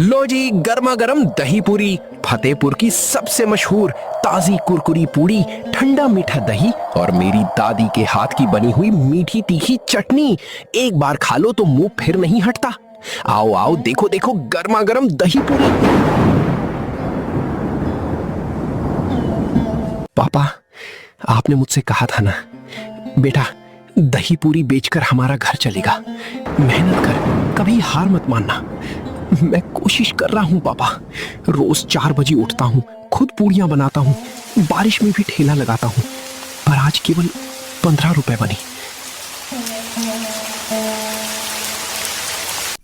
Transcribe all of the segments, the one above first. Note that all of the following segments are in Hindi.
लो जी, गर्मा गर्म दही पूरी, फतेहपुर की सबसे मशहूर ताजी कुरकुरी पूरी, ठंडा मीठा दही और मेरी दादी के हाथ की बनी हुई मीठी तीखी चटनी। एक बार खा लो तो मुंह फिर नहीं हटता। आओ आओ, देखो देखो, गर्मा गर्म दही पूरी। पापा, आपने मुझसे कहा था ना बेटा, दही पूरी बेचकर हमारा घर चलेगा। मेहनत कर, कभी हार मत मानना। मैं कोशिश कर रहा हूँ पापा। रोज 4 बजे उठता हूँ, खुद पूड़ियां बनाता हूँ, बारिश में भी ठेला लगाता हूँ, पर आज केवल 15 रुपए बनी।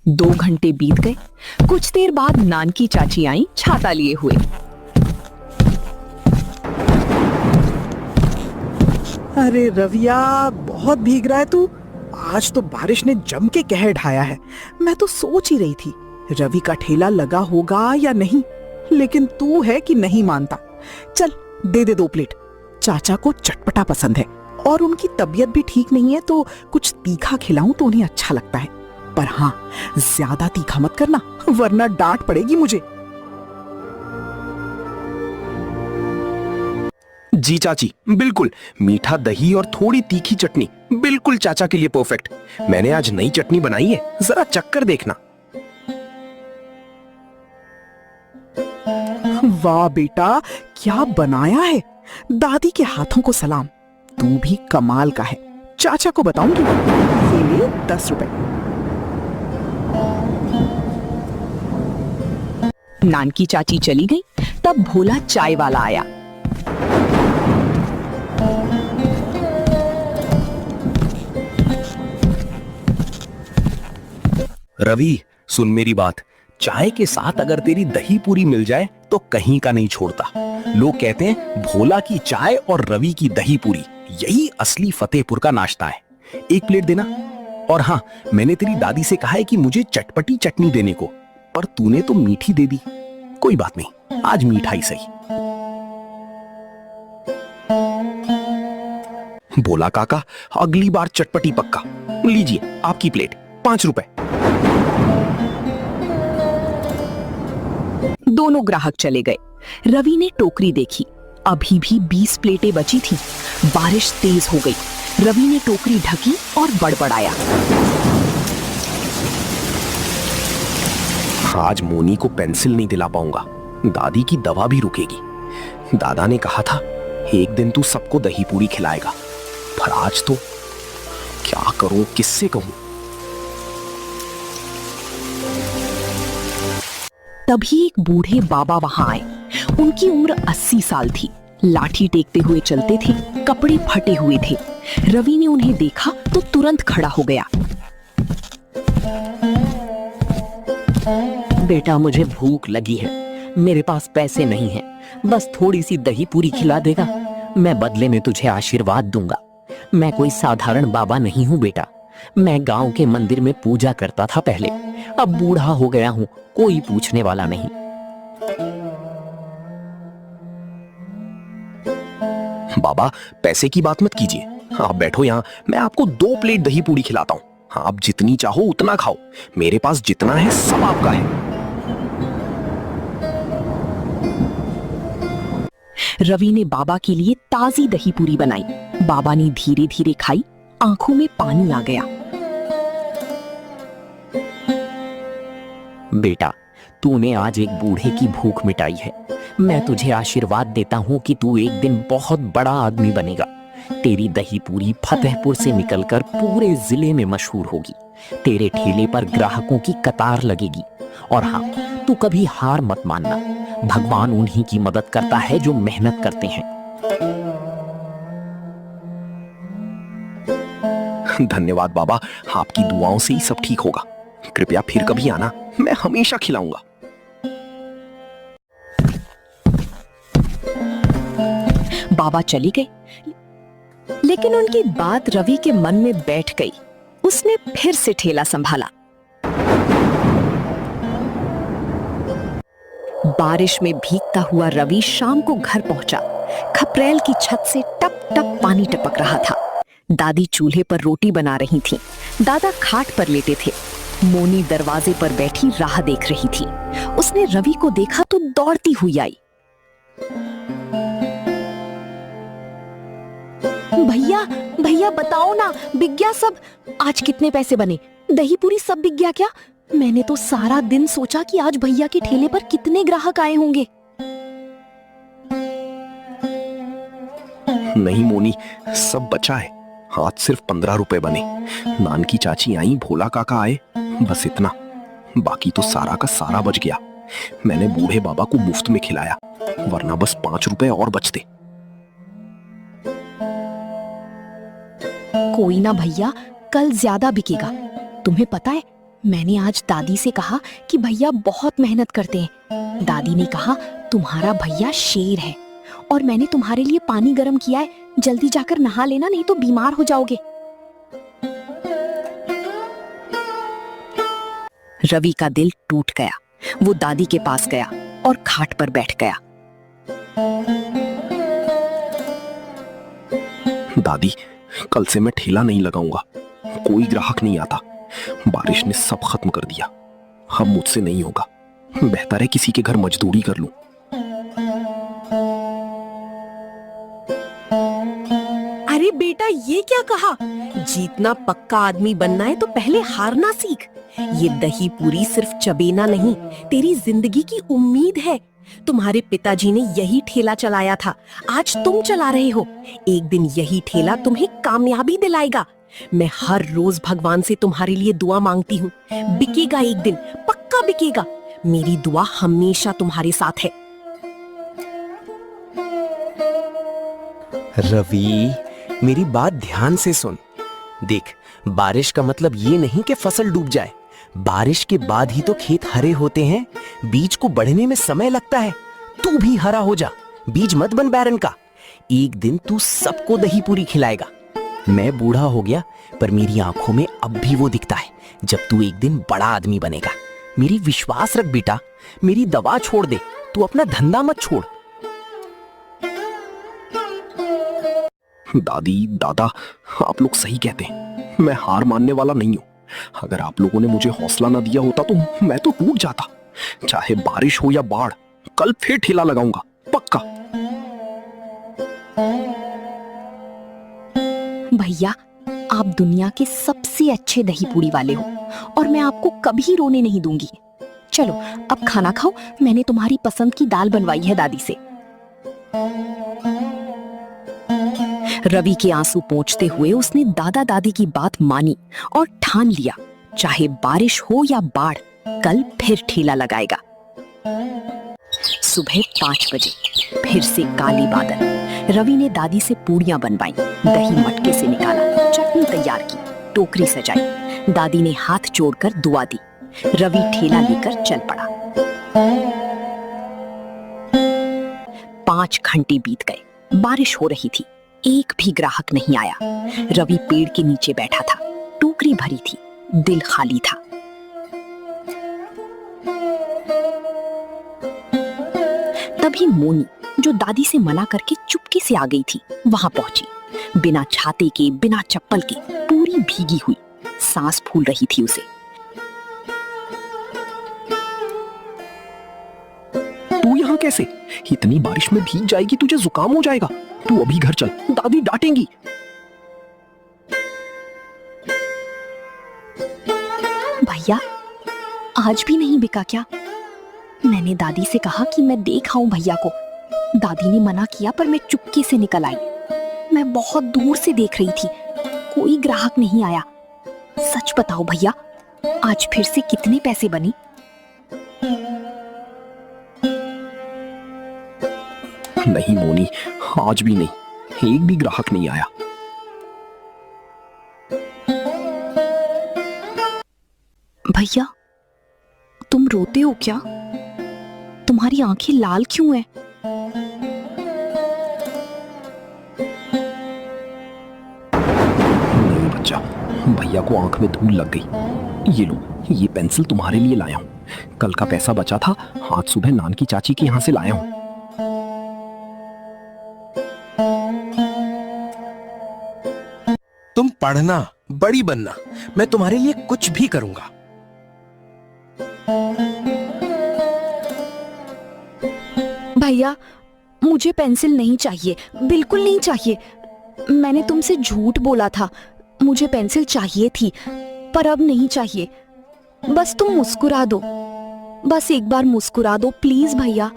2 घंटे बीत गए। कुछ देर बाद नानकी चाची आई छाता लिए हुए। अरे रविया, बहुत भीग रहा है तू। आज तो बारिश ने जम के कहर ढाया है। मैं तो सोच ही रही थी रवि का ठेला लगा होगा या नहीं, लेकिन तू है कि नहीं मानता। चल दे दे 2 प्लेट। चाचा को चटपटा पसंद है और उनकी तबीयत भी ठीक नहीं है, तो कुछ तीखा खिलाऊं तो उन्हें अच्छा लगता है। पर हाँ, ज्यादा तीखा मत करना, वरना डांट पड़ेगी मुझे। जी चाची, बिल्कुल। मीठा दही और थोड़ी तीखी चटनी, बिल्कुल चाचा के लिए परफेक्ट। मैंने आज नई चटनी बनाई है, जरा चक्कर देखना। वाह बेटा, क्या बनाया है। दादी के हाथों को सलाम। तू भी कमाल का है। चाचा को बताऊंगी। ये ले 10 रुपए। नानकी चाची चली गई, तब भोला चाय वाला आया। रवि, सुन मेरी बात। चाय के साथ अगर तेरी दही पूरी मिल जाए तो कहीं का नहीं छोड़ता। लोग कहते हैं भोला की चाय और रवि की दही पूरी, यही असली फतेहपुर का नाश्ता है। 1 प्लेट देना। और हाँ, मैंने तेरी दादी से कहा है कि मुझे चटपटी चटनी देने को, पर तूने तो मीठी दे दी। कोई बात नहीं, आज मीठा ही सही। भोला काका, अगली बार चटपटी पक्का। लीजिए आपकी प्लेट, 5 रुपए। दोनों ग्राहक चले गए। रवि ने टोकरी देखी, अभी भी 20 प्लेटें बची थी। बारिश तेज हो गई। रवि ने टोकरी ढकी और बड़बड़ाया। आज मोनी को पेंसिल नहीं दिला पाऊंगा, दादी की दवा भी रुकेगी। दादा ने कहा था एक दिन तू सबको दही पूरी खिलाएगा, पर आज तो क्या करूं, किससे कहूं। तभी एक बूढ़े बाबा वहां आए। उनकी उम्र 80 साल थी। लाठी टेकते हुए चलते थे, कपड़े फटे हुए थे। रवि ने उन्हें देखा तो तुरंत खड़ा हो गया। बेटा, मुझे भूख लगी है, मेरे पास पैसे नहीं हैं, बस थोड़ी सी दही पूरी खिला देगा, मैं बदले में तुझे आशीर्वाद दूंगा। मैं कोई साधारण बाबा नहीं हूँ बेटा, मैं गांव के मंदिर में पूजा करता था पहले, अब बूढ़ा हो गया हूँ, कोई पूछने वाला नहीं। बाबा, पैसे की बात मत कीजिए। आप बैठो यहाँ, मैं आपको 2 प्लेट दही पूरी खिलाता हूँ। आप जितनी चाहो उतना खाओ, मेरे पास जितना है सब आपका है। रवि ने बाबा के लिए ताजी दही पूरी बनाई। बाबा ने धीरे धीरे खाई, आंखों में पानी आ गया। बेटा, तूने आज एक बूढ़े की भूख मिटाई है। मैं तुझे आशीर्वाद देता हूँ कि तू एक दिन बहुत बड़ा आदमी बनेगा। तेरी दही पूरी फतेहपुर से निकलकर पूरे जिले में मशहूर होगी। तेरे ठेले पर ग्राहकों की कतार लगेगी। और हाँ, तू कभी हार मत मानना। भगवान उन्हीं की मदद करता है जो मेहनत करते हैं। धन्यवाद बाबा, आपकी दुआओं से ही सब ठीक होगा। कृपया फिर कभी आना, मैं हमेशा खिलाऊंगा। बाबा चली गई, लेकिन उनकी बात रवि के मन में बैठ गई। उसने फिर से ठेला संभाला। बारिश में भीगता हुआ रवि शाम को घर पहुंचा। खपरेल की छत से टप टप पानी टपक रहा था। दादी चूल्हे पर रोटी बना रही थीं। दादा खाट पर लेटे थे। मोनी दरवाजे पर बैठी राह देख रही थी। उसने रवि को देखा तो दौड़ती हुई आई। भैया भैया बताओ ना, बिक गया सब? आज कितने पैसे बने? दही पूरी सब बिक गया क्या? मैंने तो सारा दिन सोचा कि आज भैया के ठेले पर कितने ग्राहक आए होंगे। नहीं मोनी, सब बचा है। आज सिर्फ 15 रुपए बने। नान की चाची आई, भोला काका आए, बस इतना। बाकी तो सारा का सारा बच गया। मैंने बूढ़े बाबा को मुफ्त में खिलाया, वरना बस 5 रुपए और बचते। कोई ना भैया, कल ज्यादा बिकेगा। तुम्हें पता है, मैंने आज दादी से कहा कि भैया बहुत मेहनत करते हैं। दादी ने कहा तुम्हारा भैया शेर है, और मैंने तुम्हारे लिए पानी गर्म किया है, जल्दी जाकर नहा लेना, नहीं तो बीमार हो जाओगे। रवि का दिल टूट गया। वो दादी के पास गया और खाट पर बैठ गया। दादी, कल से मैं ठेला नहीं लगाऊंगा। कोई ग्राहक नहीं आता। बारिश ने सब खत्म कर दिया। अब मुझसे नहीं होगा। बेहतर है किसी के घर मजदूरी कर लूं। अरे बेटा, ये क्या कहा? जीतना पक्का आदमी बनना है तो पहले हारना सीख। ये दही पूरी सिर्फ चबेना नहीं, तेरी जिंदगी की उम्मीद है। तुम्हारे पिताजी ने यही ठेला चलाया था, आज तुम चला रहे हो। एक दिन यही ठेला तुम्हें कामयाबी दिलाएगा। मैं हर रोज भगवान से तुम्हारे लिए दुआ मांगती हूँ। बिकेगा एक दिन, पक्का बिकेगा। मेरी दुआ हमेशा तुम्हारे साथ है। रवि, मेरी बात ध्यान से सुन। देख, बारिश का मतलब ये नहीं कि फसल डूब जाए। बारिश के बाद ही तो खेत हरे होते हैं। बीज को बढ़ने में समय लगता है। तू भी हरा हो जा, बीज मत बन बैरन का। एक दिन तू सबको दही पूरी खिलाएगा। मैं बूढ़ा हो गया, पर मेरी आंखों में अब भी वो दिखता है जब तू एक दिन बड़ा आदमी बनेगा। मेरी विश्वास रख बेटा, मेरी दवा छोड़ दे, तू अपना धंधा मत छोड़। दादी, दादा, आप लोग सही कहते हैं। मैं हार मानने वाला नहीं हूं। अगर आप लोगों ने मुझे हौसला ना दिया होता तो मैं तो टूट जाता। चाहे बारिश हो या बाढ़, कल फिर ठेला लगाऊंगा, पक्का। भैया, आप दुनिया के सबसे अच्छे दही पूरी वाले हो, और मैं आपको कभी रोने नहीं दूंगी। चलो अब खाना खाओ। मैंने तुम्हारी पसंद की दाल बनवाई है दादी से। रवि के आंसू पोंछते हुए उसने दादा दादी की बात मानी और ठान लिया, चाहे बारिश हो या बाढ़, कल फिर ठेला लगाएगा। सुबह 5 बजे फिर से काले बादल। रवि ने दादी से पूड़ियां बनवाई, दही मटके से निकाला, चटनी तैयार की, टोकरी सजाई। दादी ने हाथ जोड़कर दुआ दी। रवि ठेला लेकर चल पड़ा। 5 घंटे बीत गए। बारिश हो रही थी, एक भी ग्राहक नहीं आया। रवि पेड़ के नीचे बैठा था, टोकरी भरी थी, दिल खाली था। तभी मोनी, जो दादी से मना करके चुपके से आ गई थी, वहां पहुंची। बिना छाते के, बिना चप्पल के, पूरी भीगी हुई, सांस फूल रही थी उसे। तू यहाँ कैसे? इतनी बारिश में भीग जाएगी, तुझे जुकाम हो जाएगा। तू अभी घर चल, दादी डांटेंगी। भैया, आज भी नहीं बिका क्या? मैंने दादी से कहा कि मैं देख आऊं भैया को। दादी ने मना किया, पर मैं चुपके से निकल आई। मैं बहुत दूर से देख रही थी, कोई ग्राहक नहीं आया। सच बताओ भैया, आज फिर से कितने पैसे बने? नहीं मोनी, आज भी नहीं, एक भी ग्राहक नहीं आया। भैया, तुम रोते हो क्या? तुम्हारी आंखें लाल क्यों हैं? नहीं बच्चा, भैया को आंख में धूल लग गई। ये लो, ये पेंसिल तुम्हारे लिए लाया हूं। कल का पैसा बचा था, आज सुबह नान की चाची के यहां से लाया हूं। तुम पढ़ना, बड़ी बनना, मैं तुम्हारे लिए कुछ भी करूंगा। भैया मुझे पेंसिल नहीं चाहिए, बिल्कुल नहीं चाहिए। मैंने तुमसे झूठ बोला था, मुझे पेंसिल चाहिए थी पर अब नहीं चाहिए। बस तुम मुस्कुरा दो, बस एक बार मुस्कुरा दो प्लीज भैया,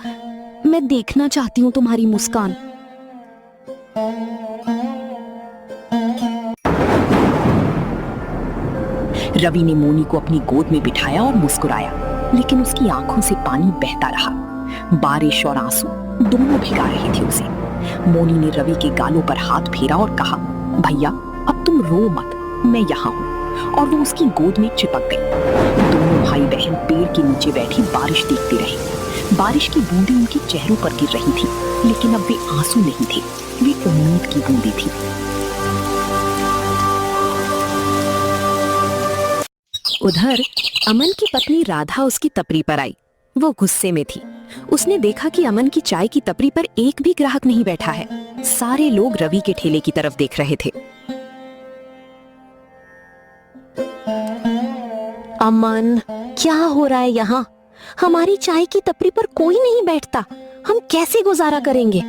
मैं देखना चाहती हूँ तुम्हारी मुस्कान। रवि ने मोनी को अपनी गोद में बिठाया और मुस्कुराया, लेकिन उसकी आंखों से पानी बहता रहा। बारिश और आंसू दोनों भिगा रहे थे उसे। मोनी ने रवि के गालों पर हाथ फेरा और कहा, भैया अब तुम रो मत, मैं यहाँ हूँ। और वो उसकी गोद में चिपक गई। दोनों भाई बहन पेड़ के नीचे बैठी बारिश देखते रहे। बारिश की बूंदें उनके चेहरों पर गिर रही थी, लेकिन अब वे आंसू नहीं थे, वे उम्मीद की बूंदें थी। उधर अमन की पत्नी राधा उसकी तपरी पर आई। वो गुस्से में थी। उसने देखा कि अमन की चाय की तपरी पर एक भी ग्राहक नहीं बैठा है। सारे लोग रवि के ठेले की तरफ देख रहे थे। अमन, क्या हो रहा है यहाँ? हमारी चाय की तपरी पर कोई नहीं बैठता, हम कैसे गुजारा करेंगे?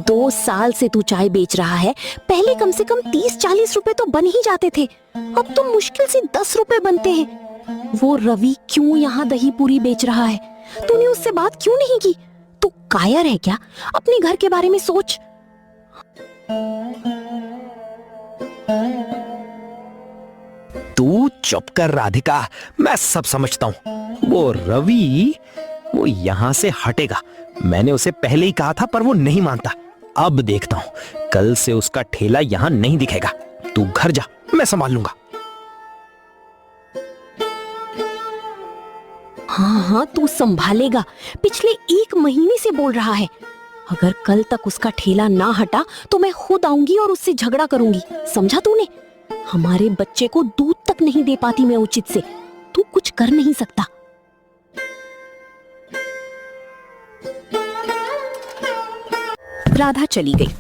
2 साल से तू चाय बेच रहा है, पहले कम से कम 30-40 रुपए तो बन ही जाते थे, अब तो मुश्किल से 10 रुपए बनते हैं। वो रवि क्यों यहाँ दही पूरी बेच रहा है? तूने उससे बात क्यों नहीं की? तू कायर है क्या? अपने घर के बारे में सोच। तू चुप कर राधिका, मैं सब समझता हूँ। वो रवि वो यहाँ से हटेगा, मैंने उसे पहले ही कहा था पर वो नहीं मानता। अब देखता हूँ, कल से उसका ठेला यहाँ नहीं दिखेगा। तू घर जा, मैं संभाल लूंगा। हाँ, तू संभालेगा। पिछले 1 महीने से बोल रहा है। अगर कल तक उसका ठेला ना हटा तो मैं खुद आऊंगी और उससे झगड़ा करूंगी, समझा तूने? हमारे बच्चे को दूध तक नहीं दे पाती मैं उचित से, तू कुछ कर नहीं सकता। राधा चली गई।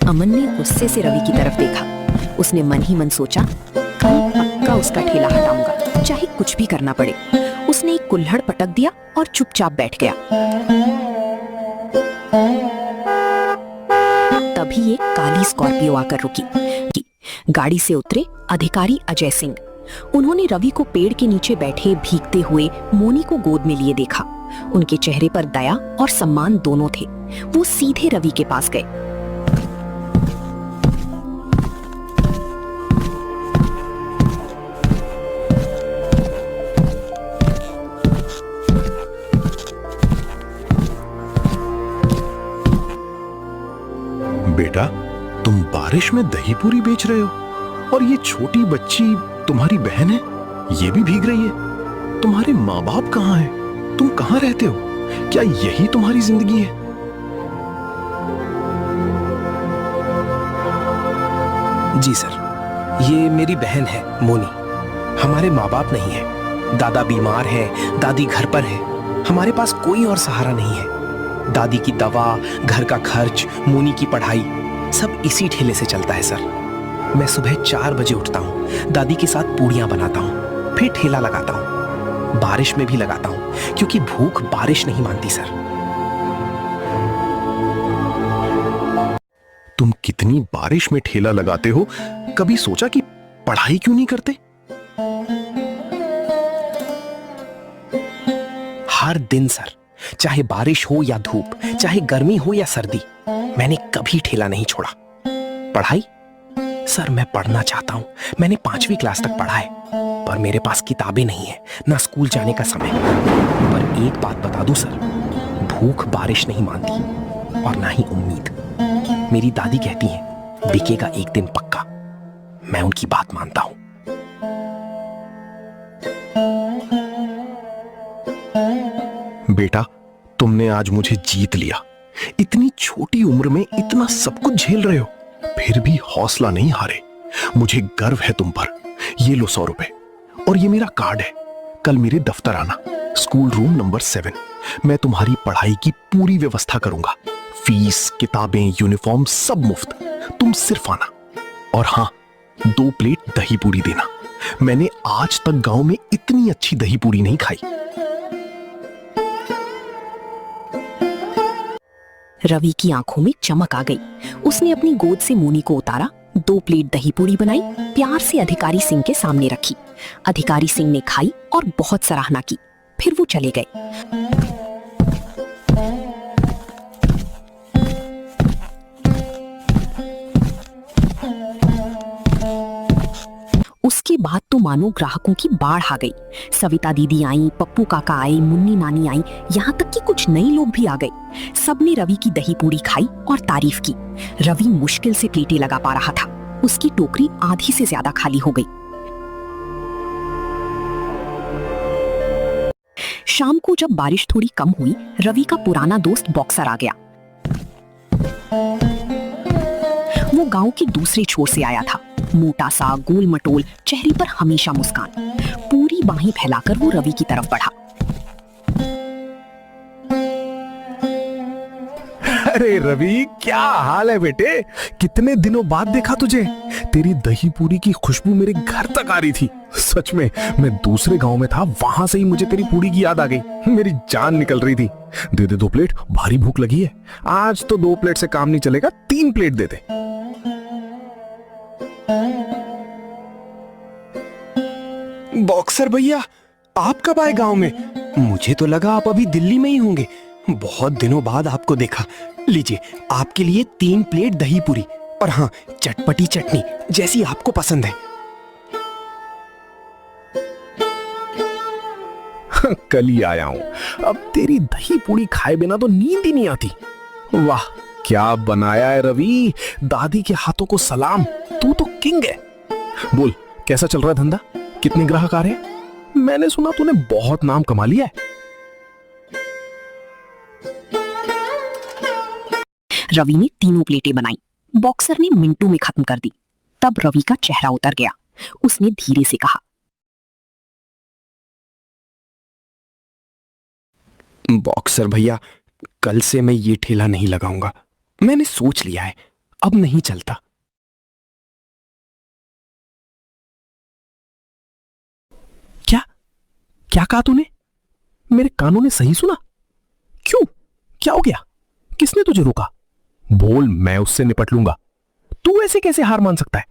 अमन ने गुस्से से रवि की तरफ देखा। उसने मन ही मन सोचा, कल पक्का उसका ठेला हटाऊंगा, चाहे कुछ भी करना पड़े। उसने एक कुल्हड़ पटक दिया और चुपचाप बैठ गया। तभी एक काली स्कॉर्पियो आकर रुकी। गाड़ी से उतरे अधिकारी अजय सिंह। उन्होंने रवि को पेड़ के नीचे बैठे भीगते हुए मोनी को गोद में लिए देखा। उनके चेहरे पर दया और सम्मान दोनों थे। वो सीधे रवि के पास गए। बेटा, तुम बारिश में दही पूरी बेच रहे हो और ये छोटी बच्ची तुम्हारी बहन है, ये भी भीग रही है। तुम्हारे माँ बाप कहाँ हैं? तुम कहाँ रहते हो? क्या यही तुम्हारी जिंदगी है? जी सर, ये मेरी बहन है मोनी। हमारे माँ बाप नहीं है, दादा बीमार है, दादी घर पर है, हमारे पास कोई और सहारा नहीं है। दादी की दवा, घर का खर्च, मोनी की पढ़ाई सब इसी ठेले से चलता है सर। मैं सुबह 4 बजे उठता हूँ, दादी के साथ पूड़ियाँ बनाता हूँ, फिर ठेला लगाता हूँ। बारिश में भी लगाता हूँ क्योंकि भूख बारिश नहीं मानती सर। तुम कितनी बारिश में ठेला लगाते हो, कभी सोचा कि पढ़ाई क्यों नहीं करते? हर दिन सर, चाहे बारिश हो या धूप, चाहे गर्मी हो या सर्दी, मैंने कभी ठेला नहीं छोड़ा। पढ़ाई सर, मैं पढ़ना चाहता हूं। मैंने 5वीं क्लास तक पढ़ा है, पर मेरे पास किताबें नहीं है, ना स्कूल जाने का समय। पर एक बात बता दूं सर, भूख बारिश नहीं मानती और ना ही उम्मीद। मेरी दादी कहती है बिकेगा एक दिन पक्का। मैं उनकी बात मानता हूं। बेटा, तुमने आज मुझे जीत लिया। इतनी छोटी उम्र में इतना सब कुछ झेल रहे हो, फिर भी हौसला नहीं हारे। मुझे गर्व है तुम पर। ये लो 100 रुपए और ये मेरा कार्ड है। कल मेरे दफ्तर आना, स्कूल रूम नंबर 7। मैं तुम्हारी पढ़ाई की पूरी व्यवस्था करूंगा। फीस, किताबें, यूनिफॉर्म सब मुफ्त। तुम सिर्फ आना। और हाँ, 2 प्लेट दही पूरी देना। मैंने आज तक गांव में इतनी अच्छी दही पूरी नहीं खाई। रवि की आंखों में चमक आ गई। उसने अपनी गोद से मोनी को उतारा, 2 प्लेट दही पूरी बनाई, प्यार से अधिकारी सिंह के सामने रखी। अधिकारी सिंह ने खाई और बहुत सराहना की। फिर वो चले गए। उसके बाद तो मानो ग्राहकों की बाढ़ आ गई। सविता दीदी आई, पप्पू काका आए, मुन्नी नानी आई, यहाँ तक कि कुछ नए लोग भी आ गए। सबने रवि की दही पूरी खाई और तारीफ की। रवि मुश्किल से प्लेटें लगा पा रहा था। उसकी टोकरी आधी से ज्यादा खाली हो गई। शाम को जब बारिश थोड़ी कम हुई, रवि का पुराना दोस्त बॉक्सर आ गया। वो गांव के दूसरे छोर से आया था। मोटा सा, गोल मटोल, चेहरे पर हमेशा मुस्कान। पूरी बाहें फैलाकर वो रवि की तरफ बढ़ा। अरे रवि, क्या हाल है बेटे? कितने दिनों बाद देखा तुझे। तेरी दही पूरी की खुशबू मेरे घर तक आ रही थी। सच में, मैं दूसरे गांव में था, वहां से ही मुझे तेरी पूरी की याद आ गई। मेरी जान निकल रही थी। दे दे 2 प्लेट, भारी भूख लगी है। आज तो 2 प्लेट से काम नहीं चलेगा, 3 प्लेट दे दे। बॉक्सर भैया, आप कब आए गांव में? मुझे तो लगा आप अभी दिल्ली में ही होंगे। बहुत दिनों बाद आपको देखा। लीजिए, आपके लिए 3 प्लेट दही पूरी और हाँ, चटपटी चटनी जैसी आपको पसंद है। कल ही आया हूं। अब तेरी दही पूरी खाए बिना तो नींद ही नहीं आती। वाह, क्या बनाया है रवि। दादी के हाथों को सलाम। तू तो किंग है। बोल, कैसा चल रहा है धंधा? कितने ग्राहक आ रहे हैं? मैंने सुना तूने बहुत नाम कमा लिया है। रवि ने 3 प्लेटें बनाई। बॉक्सर ने मिनटों में खत्म कर दी। तब रवि का चेहरा उतर गया। उसने धीरे से कहा, बॉक्सर भैया, कल से मैं ये ठेला नहीं लगाऊंगा। मैंने सोच लिया है, अब नहीं चलता। क्या कहा तूने? मेरे कानों ने सही सुना? क्यों? क्या हो गया? किसने तुझे रोका? बोल, मैं उससे निपट लूंगा। तू ऐसे कैसे हार मान सकता है?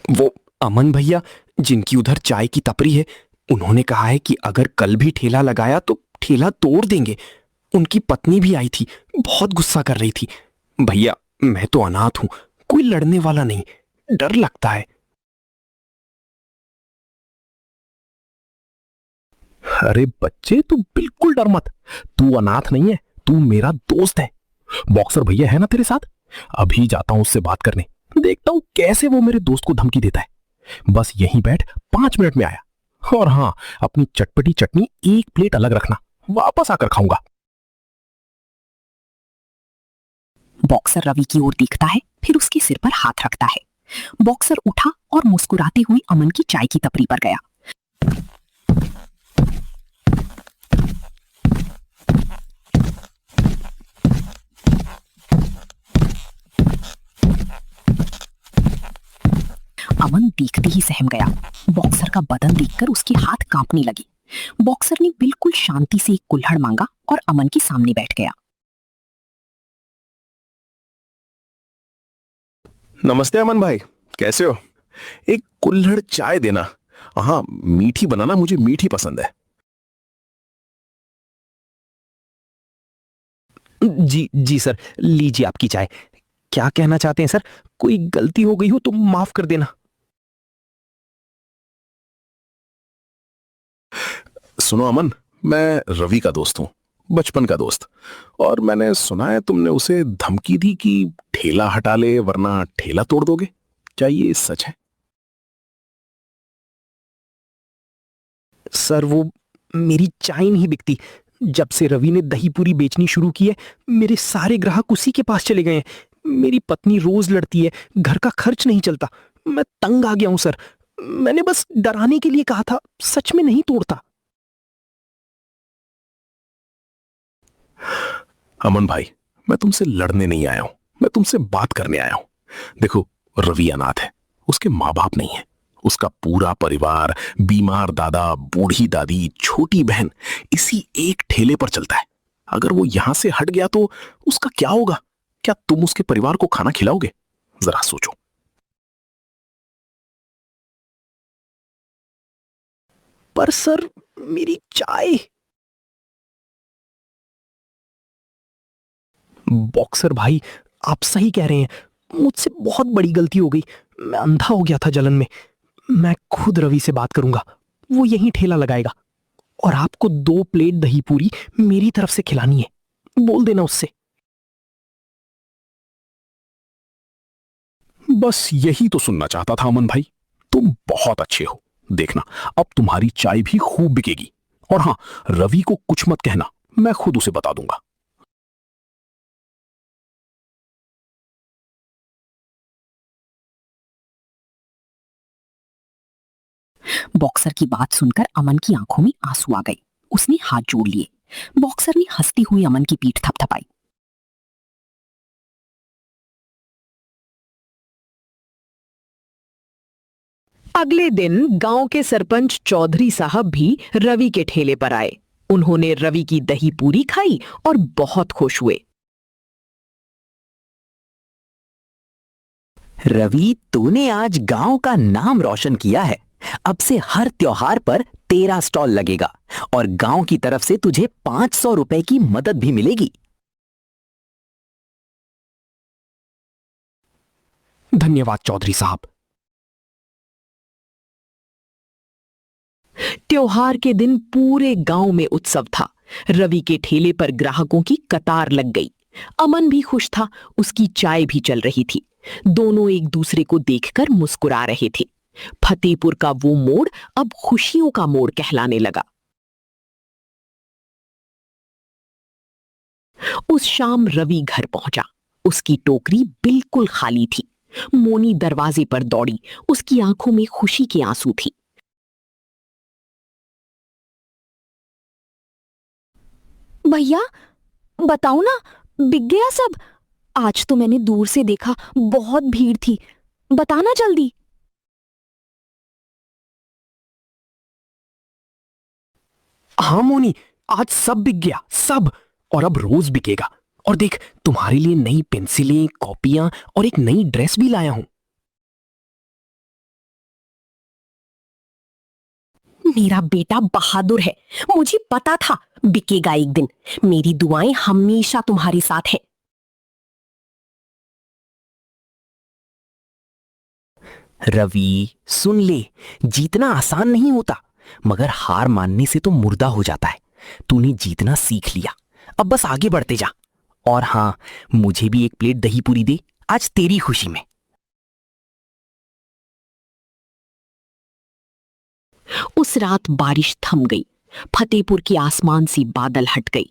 वो अमन भैया, जिनकी उधर चाय की टपरी है, उन्होंने कहा है कि अगर कल भी ठेला लगाया तो ठेला तोड़ देंगे। उनकी पत्नी भी आई थी, बहुत गुस्सा कर रही थी। भैया, मैं तो अनाथ हूं, कोई लड़ने वाला नहीं, डर लगता है। अरे बच्चे, तू बिल्कुल डर मत। तू अनाथ नहीं है, तू मेरा दोस्त है। बॉक्सर भैया है ना तेरे साथ? अभी जाता हूं उससे बात करने, देखता हूं कैसे वो मेरे दोस्त को धमकी देता है। बस यहीं बैठ, 5 मिनट में आया। और हाँ, अपनी चटपटी चटनी 1 प्लेट अलग रखना, वापस आकर खाऊंगा। बॉक्सर रवि की ओर देखता है, फिर उसके सिर पर हाथ रखता है। बॉक्सर उठा और मुस्कुराते हुए अमन की चाय की टपरी पर गया। अमन देखते ही सहम गया। बॉक्सर का बदन देखकर उसके हाथ कांपने लगे। बॉक्सर ने बिल्कुल शांति से एक कुल्हड़ मांगा और अमन के सामने बैठ गया। नमस्ते अमन भाई, कैसे हो? एक कुल्हड़ चाय देना। हाँ, मीठी बनाना, मुझे मीठी पसंद है। जी सर, लीजिए आपकी चाय। क्या कहना चाहते हैं सर? कोई गलती हो गई हो तो माफ कर देना। सुनो अमन, मैं रवि का दोस्त हूं, बचपन का दोस्त। और मैंने सुना है तुमने उसे धमकी दी कि ठेला हटा ले वरना ठेला तोड़ दोगे। क्या ये सच है? सर, वो मेरी चाय नहीं बिकती। जब से रवि ने दही पूरी बेचनी शुरू की है, मेरे सारे ग्राहक उसी के पास चले गए हैं। मेरी पत्नी रोज लड़ती है, घर का खर्च नहीं चलता। मैं तंग आ गया हूं सर। मैंने बस डराने के लिए कहा था, सच में नहीं तोड़ता। अमन भाई, मैं तुमसे लड़ने नहीं आया हूं, मैं तुमसे बात करने आया हूं। देखो, रवि अनाथ है, उसके माँ बाप नहीं है, उसका पूरा परिवार, बीमार दादा, बूढ़ी दादी, छोटी बहन इसी एक ठेले पर चलता है। अगर वो यहां से हट गया तो उसका क्या होगा? क्या तुम उसके परिवार को खाना खिलाओगे? जरा सोचो। पर सर, मेरी चाय। बॉक्सर भाई, आप सही कह रहे हैं। मुझसे बहुत बड़ी गलती हो गई। मैं अंधा हो गया था जलन में। मैं खुद रवि से बात करूंगा, वो यहीं ठेला लगाएगा। और आपको 2 प्लेट दही पूरी मेरी तरफ से खिलानी है, बोल देना उससे। बस यही तो सुनना चाहता था अमन भाई। तुम बहुत अच्छे हो। देखना, अब तुम्हारी चाय भी खूब बिकेगी। और हां, रवि को कुछ मत कहना, मैं खुद उसे बता दूंगा। बॉक्सर की बात सुनकर अमन की आंखों में आंसू आ गए। उसने हाथ जोड़ लिए। बॉक्सर ने हंसती हुई अमन की पीठ थपथपाई। अगले दिन गांव के सरपंच चौधरी साहब भी रवि के ठेले पर आए। उन्होंने रवि की दही पूरी खाई और बहुत खुश हुए। रवि, तूने आज गांव का नाम रोशन किया है। अब से हर त्योहार पर तेरा स्टॉल लगेगा और गांव की तरफ से तुझे 500 रुपए की मदद भी मिलेगी। धन्यवाद चौधरी साहब। त्योहार के दिन पूरे गांव में उत्सव था। रवि के ठेले पर ग्राहकों की कतार लग गई। अमन भी खुश था, उसकी चाय भी चल रही थी। दोनों एक दूसरे को देखकर मुस्कुरा रहे थे। फतेहपुर का वो मोड़ अब खुशियों का मोड़ कहलाने लगा। उस शाम रवि घर पहुंचा। उसकी टोकरी बिल्कुल खाली थी। मोनी दरवाजे पर दौड़ी। उसकी आंखों में खुशी के आंसू थी। भैया, बताओ ना, बिक गया सब? आज तो मैंने दूर से देखा, बहुत भीड़ थी। बताना जल्दी। हाँ मोनी, आज सब बिक गया, सब। और अब रोज बिकेगा। और देख, तुम्हारे लिए नई पेंसिलें, कॉपियां और एक नई ड्रेस भी लाया हूं। मेरा बेटा बहादुर है। मुझे पता था बिकेगा एक दिन। मेरी दुआएं हमेशा तुम्हारे साथ हैं। रवि, सुन ले, जीतना आसान नहीं होता, मगर हार मानने से तो मुर्दा हो जाता है। तूने जीतना सीख लिया, अब बस आगे बढ़ते जा। और हां, मुझे भी एक प्लेट दही पूरी दे, आज तेरी खुशी में। उस रात बारिश थम गई। फतेहपुर के आसमान से बादल हट गए।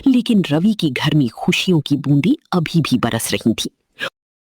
लेकिन रवि के घर में खुशियों की बूंदें अभी भी बरस रही थी।